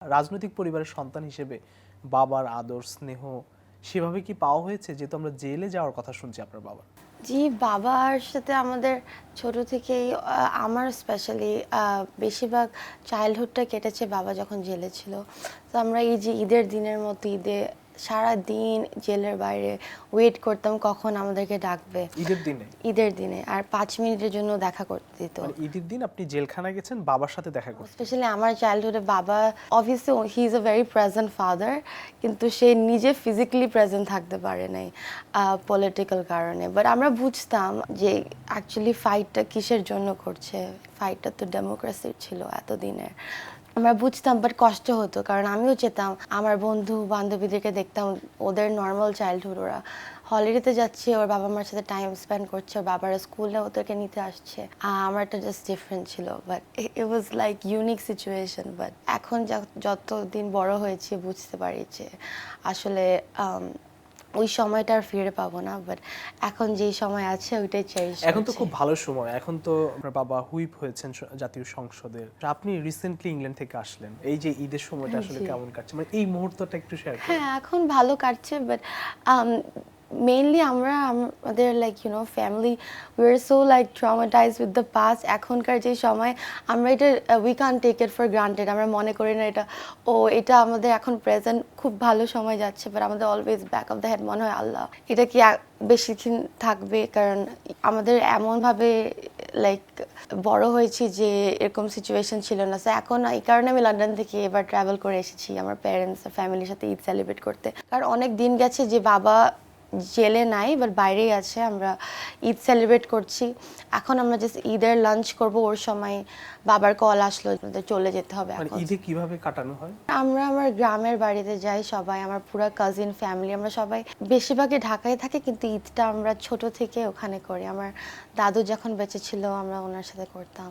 রাজনৈতিক পরিবারের সন্তান হিসেবে বাবার আদর স্নেহ সেভাবে কি পাওয়া হয়েছে, যেহেতু আমরা জেলে যাওয়ার কথা শুনছি আপনার বাবা? জি, বাবার সাথে আমাদের ছোট থেকেই আমার স্পেশালি বেশিরভাগ চাইল্ডহুডটা কেটেছে বাবা যখন জেলে ছিল। তো আমরা এই যে ঈদের দিনের মতো ঈদে সারাদিন জেলের বাইরে ওয়েট করতাম কখন আমাদেরকে ডাকবে। ঈদের দিনে? ঈদের দিনে আর ৫ মিনিটের জন্য দেখা করতে দিত। মানে ঈদের দিন আপনি জেলখানায় গেছেন বাবার সাথে দেখা করতে? স্পেশালি আমার চাইল্ডহুডে বাবা obviously he is a very present father, কিন্তু সে নিজে ফিজিক্যালি প্রেজেন্ট থাকতে পারে নাই পলিটিক্যাল কারণে। বাট আমরা বুঝতাম যে অ্যাকচুয়ালি ফাইটটা কিসের জন্য করছে। ফাইটটা তো ডেমোক্রেসির ছিল এতদিনের। আমরা বুঝতাম, বাট কষ্ট হতো, কারণ আমিও যেতাম আমার বন্ধু বান্ধবীদেরকে দেখতাম, ওদের নর্মাল চাইল্ডহুড, ওরা হলিডেতে যাচ্ছে, ওর বাবা মার সাথে টাইম স্পেন্ড করছে, ওর বাবার স্কুলে ওদেরকে নিতে আসছে। আমারটা জাস্ট ডিফারেন্ট ছিল, but it was like unique situation. But এখন যতদিন বড় হয়েছে বুঝতে পারি যে আসলে ওই সময়টা আর ফিরে পাবো না, বাট এখন যেই সময় আছে ওইটাই চেরিশ করছি। এখন তো খুব ভালো সময়, এখন তো আপনার বাবা হুইপ হয়েছেন জাতীয় সংসদের। আপনি রিসেন্টলি ইংল্যান্ড থেকে আসলেন, এই যে ঈদের সময়টা আসলে কেমন কাটছে, মানে এই মুহূর্তটা একটু শেয়ার করুন। হ্যাঁ, এখন ভালো কাটছে, বাট মেইনলি আমাদের like family we are so like traumatised with the past. এখনকার যে সময় আমরা এটা we can't take it for granted. আমরা মনে করি না এটা আমাদের এখন প্রেজেন্ট খুব ভালো সময় যাচ্ছে, বাট আমাদের always back of the head মনে হয় আল্লাহ এটা কি বেশিদিন থাকবে, কারণ আমাদের এমনভাবে লাইক বড় হয়েছি যে এরকম সিচুয়েশন ছিল না। সো এখন এই কারণে আমি লন্ডন থেকে এবার ট্রাভেল করে এসেছি আমার প্যারেন্টস ফ্যামিলির সাথে ঈদ সেলিব্রেট করতে, কারণ অনেক দিন গেছে যে বাবা জেলে নাই, বাট বাইরেই আছে। আমরা ঈদ সেলিব্রেট করছি, এখন আমরা জাস্ট ঈদের লাঞ্চ করব, ওর সময় বাবার কল আসলো চলে যেতে হবে। মানে এখন ঈদে কিভাবে কাটানো হয়? আমরা আমার গ্রামের বাড়িতে যাই, সবাই আমার পুরো কাজিন ফ্যামিলি, আমরা সবাই বেশিরভাগই ঢাকায় থাকি, কিন্তু ঈদটা আমরা ছোট থেকে ওখানে করি। আমার দাদু যখন বেঁচে ছিল আমরা ওনার সাথে করতাম।